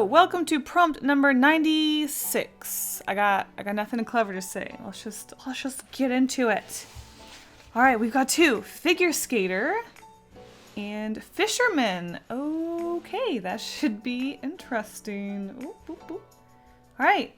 So, welcome to prompt number 96. I got nothing clever to say. Let's just get into it. All right, we've got two: figure skater and fisherman. Okay, that should be interesting. Ooh, ooh, ooh. All right,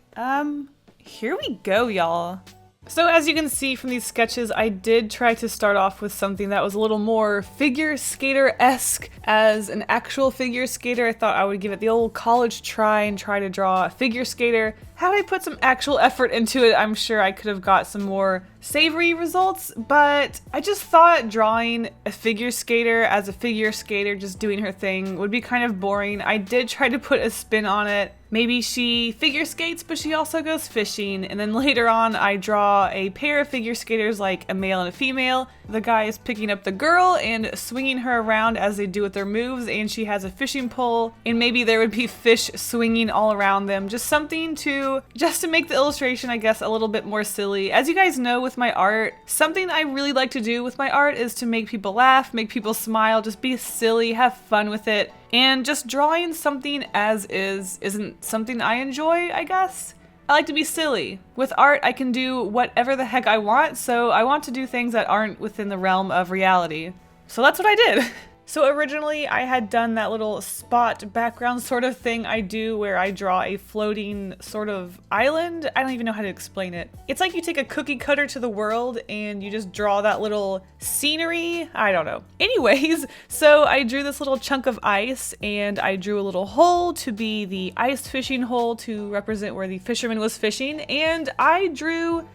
here we go, y'all. So as you can see from these sketches, I did try to start off with something that was a little more figure skater-esque. As an actual figure skater, I thought I would give it the old college try and try to draw a figure skater. Had I put some actual effort into it, I'm sure I could have got some more savory results, but I just thought drawing a figure skater as a figure skater just doing her thing would be kind of boring. I did try to put a spin on it. Maybe she figure skates, but she also goes fishing. And then later on, I draw a pair of figure skaters, like a male and a female. The guy is picking up the girl and swinging her around as they do with their moves, and she has a fishing pole, and maybe there would be fish swinging all around them. Just something to make the illustration, I guess, a little bit more silly. As you guys know with my art, something I really like to do with my art is to make people laugh, make people smile, just be silly, have fun with it. And just drawing something as is isn't something I enjoy, I guess. I like to be silly. With art, I can do whatever the heck I want, so I want to do things that aren't within the realm of reality. So that's what I did. So originally I had done that little spot background sort of thing I do where I draw a floating sort of island. I don't even know how to explain it. It's like you take a cookie cutter to the world and you just draw that little scenery. I don't know. Anyways, so I drew this little chunk of ice and I drew a little hole to be the ice fishing hole to represent where the fisherman was fishing, and I drew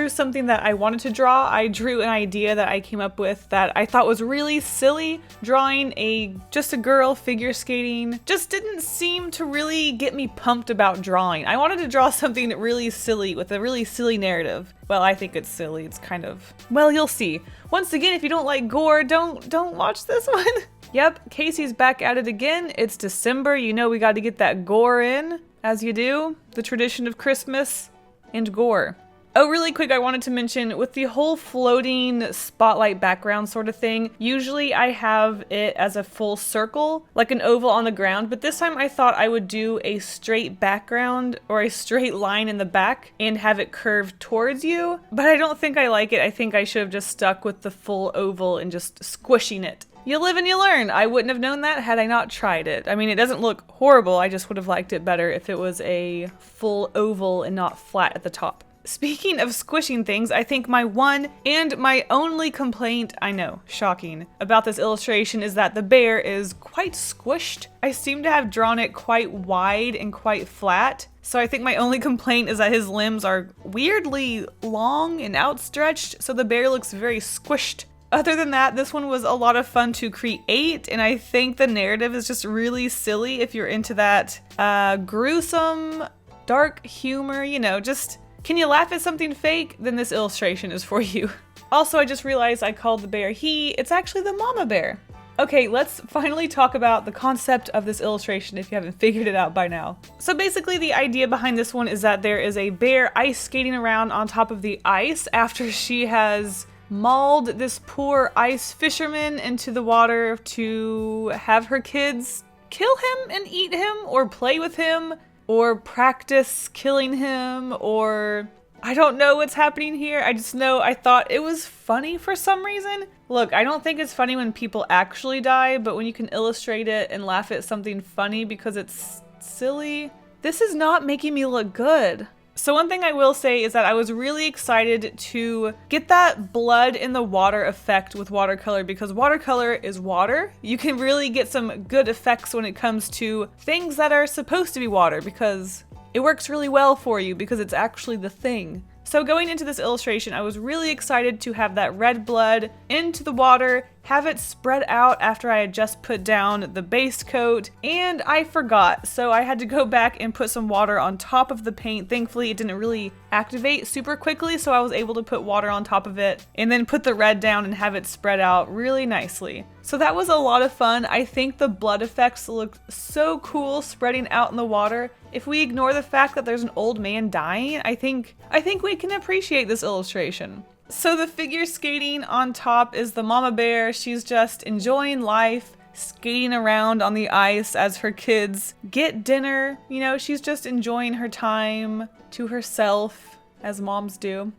something that I wanted to draw. I drew an idea that I came up with that I thought was really silly. Drawing just a girl figure skating just didn't seem to really get me pumped about drawing. I wanted to draw something really silly with a really silly narrative. Well, I think it's silly. It's kind of, well, you'll see. Once again, if you don't like gore, don't watch this one. Yep, Kasey's back at it again. It's December. You know we got to get that gore in, as you do. The tradition of Christmas and gore. Oh, really quick, I wanted to mention, with the whole floating spotlight background sort of thing, usually I have it as a full circle, like an oval on the ground, but this time I thought I would do a straight background or a straight line in the back and have it curved towards you, but I don't think I like it. I think I should have just stuck with the full oval and just squishing it. You live and you learn. I wouldn't have known that had I not tried it. I mean, it doesn't look horrible. I just would have liked it better if it was a full oval and not flat at the top. Speaking of squishing things, I think my one and my only complaint, I know, shocking, about this illustration is that the bear is quite squished. I seem to have drawn it quite wide and quite flat, so I think my only complaint is that his limbs are weirdly long and outstretched, so the bear looks very squished. Other than that, this one was a lot of fun to create, and I think the narrative is just really silly if you're into that gruesome, dark humor, you know, just... Can you laugh at something fake? Then this illustration is for you. Also, I just realized I called the bear he. It's actually the mama bear. Okay, let's finally talk about the concept of this illustration if you haven't figured it out by now. So basically the idea behind this one is that there is a bear ice skating around on top of the ice after she has mauled this poor ice fisherman into the water to have her kids kill him and eat him or play with him, or practice killing him, or I don't know what's happening here. I just know I thought it was funny for some reason. Look, I don't think it's funny when people actually die, but when you can illustrate it and laugh at something funny because it's silly, this is not making me look good. So one thing I will say is that I was really excited to get that blood in the water effect with watercolor, because watercolor is water. You can really get some good effects when it comes to things that are supposed to be water, because it works really well for you because it's actually the thing. So going into this illustration, I was really excited to have that red blood into the water, have it spread out after I had just put down the base coat, and I forgot, so I had to go back and put some water on top of the paint. Thankfully, it didn't really activate super quickly, so I was able to put water on top of it and then put the red down and have it spread out really nicely. So that was a lot of fun. I think the blood effects looked so cool spreading out in the water. If we ignore the fact that there's an old man dying, I think we can appreciate this illustration. So the figure skating on top is the mama bear. She's just enjoying life, skating around on the ice as her kids get dinner. You know, she's just enjoying her time to herself, as moms do.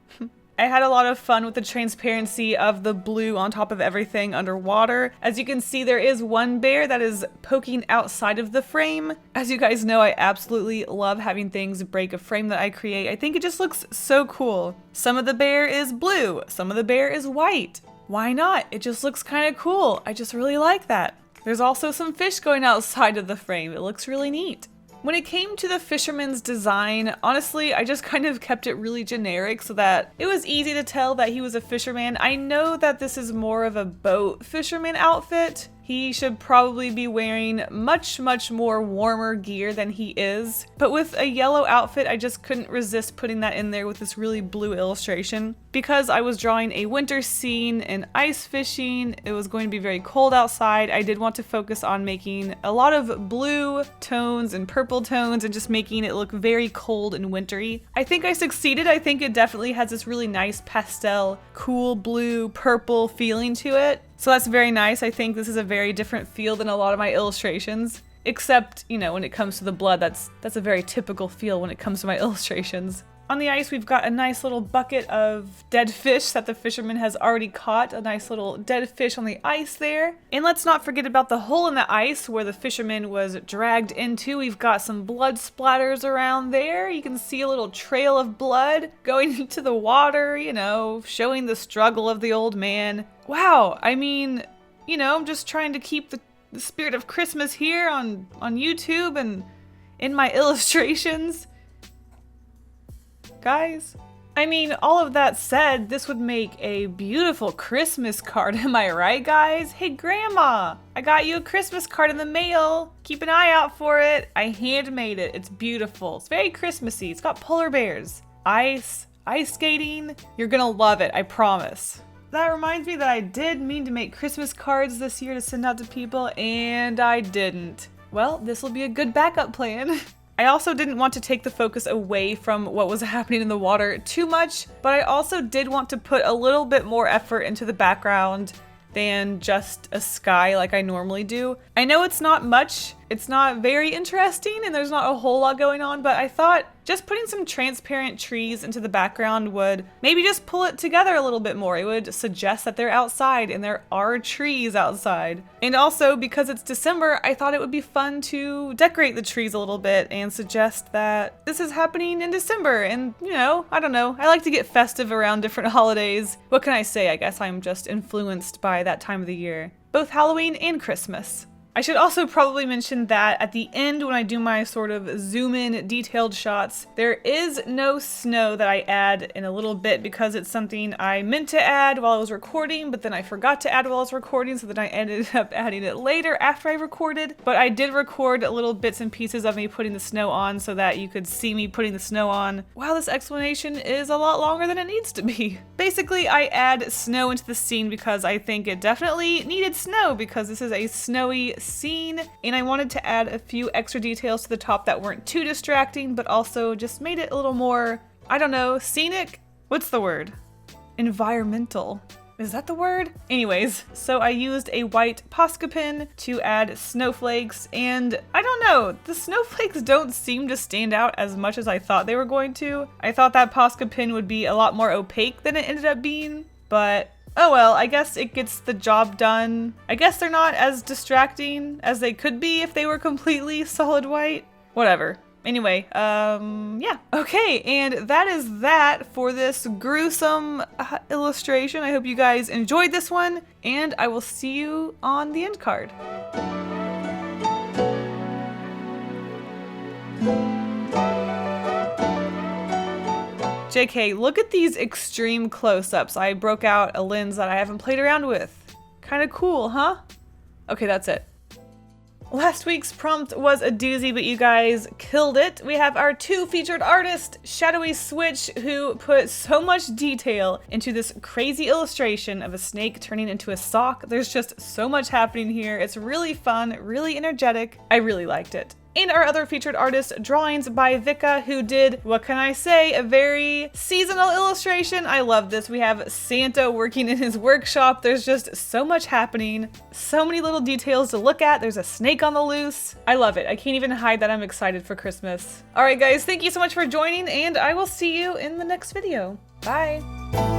I had a lot of fun with the transparency of the blue on top of everything underwater. As you can see, there is one bear that is poking outside of the frame. As you guys know, I absolutely love having things break a frame that I create. I think it just looks so cool. Some of the bear is blue, some of the bear is white. Why not? It just looks kind of cool. I just really like that. There's also some fish going outside of the frame. It looks really neat. When it came to the fisherman's design, honestly, I just kind of kept it really generic so that it was easy to tell that he was a fisherman. I know that this is more of a boat fisherman outfit. He should probably be wearing much more warmer gear than he is. But with a yellow outfit, I just couldn't resist putting that in there with this really blue illustration. Because I was drawing a winter scene and ice fishing, it was going to be very cold outside. I did want to focus on making a lot of blue tones and purple tones and just making it look very cold and wintry. I think I succeeded. I think it definitely has this really nice pastel, cool blue, purple feeling to it. So that's very nice. I think this is a very different feel than a lot of my illustrations. Except, you know, when it comes to the blood, that's a very typical feel when it comes to my illustrations. On the ice, we've got a nice little bucket of dead fish that the fisherman has already caught. A nice little dead fish on the ice there. And let's not forget about the hole in the ice where the fisherman was dragged into. We've got some blood splatters around there. You can see a little trail of blood going into the water, you know, showing the struggle of the old man. Wow, I mean, you know, I'm just trying to keep the spirit of Christmas here on YouTube and in my illustrations. Guys, I mean, all of that said, this would make a beautiful Christmas card, am I right, guys? Hey, Grandma, I got you a Christmas card in the mail. Keep an eye out for it. I handmade it. It's beautiful. It's very Christmassy. It's got polar bears, ice skating. You're gonna love it, I promise. That reminds me that I did mean to make Christmas cards this year to send out to people, and I didn't. Well, this will be a good backup plan. I also didn't want to take the focus away from what was happening in the water too much, but I also did want to put a little bit more effort into the background than just a sky like I normally do. I know it's not much, it's not very interesting, and there's not a whole lot going on, but I thought just putting some transparent trees into the background would maybe just pull it together a little bit more. It would suggest that they're outside and there are trees outside. And also, because it's December, I thought it would be fun to decorate the trees a little bit and suggest that this is happening in December. And, you know, I don't know. I like to get festive around different holidays. What can I say? I guess I'm just influenced by that time of the year. Both Halloween and Christmas. I should also probably mention that at the end, when I do my sort of zoom in detailed shots, there is no snow that I add in a little bit because it's something I meant to add while I was recording, but then I forgot to add while I was recording, so then I ended up adding it later after I recorded. But I did record little bits and pieces of me putting the snow on so that you could see me putting the snow on. Wow, this explanation is a lot longer than it needs to be. Basically, I add snow into the scene because I think it definitely needed snow because this is a snowy scene, and I wanted to add a few extra details to the top that weren't too distracting, but also just made it a little more, I don't know, scenic? What's the word? Environmental. Is that the word? Anyways, so I used a white Posca pen to add snowflakes, and I don't know, the snowflakes don't seem to stand out as much as I thought they were going to. I thought that Posca pen would be a lot more opaque than it ended up being, but oh well, I guess it gets the job done. I guess they're not as distracting as they could be if they were completely solid white. Whatever. Anyway, yeah. Okay, and that is that for this gruesome illustration. I hope you guys enjoyed this one, and I will see you on the end card. JK, look at these extreme close-ups. I broke out a lens that I haven't played around with. Kind of cool, huh? Okay, that's it. Last week's prompt was a doozy, but you guys killed it. We have our two featured artists, Shadowy Switch, who put so much detail into this crazy illustration of a snake turning into a sock. There's just so much happening here. It's really fun, really energetic. I really liked it. and our other featured artist, drawings by Vika, who did, what can I say, a very seasonal illustration. I love this. We have Santa working in his workshop. There's just so much happening. So many little details to look at. There's a snake on the loose. I love it. I can't even hide that I'm excited for Christmas. All right, guys, thank you so much for joining, and I will see you in the next video. Bye.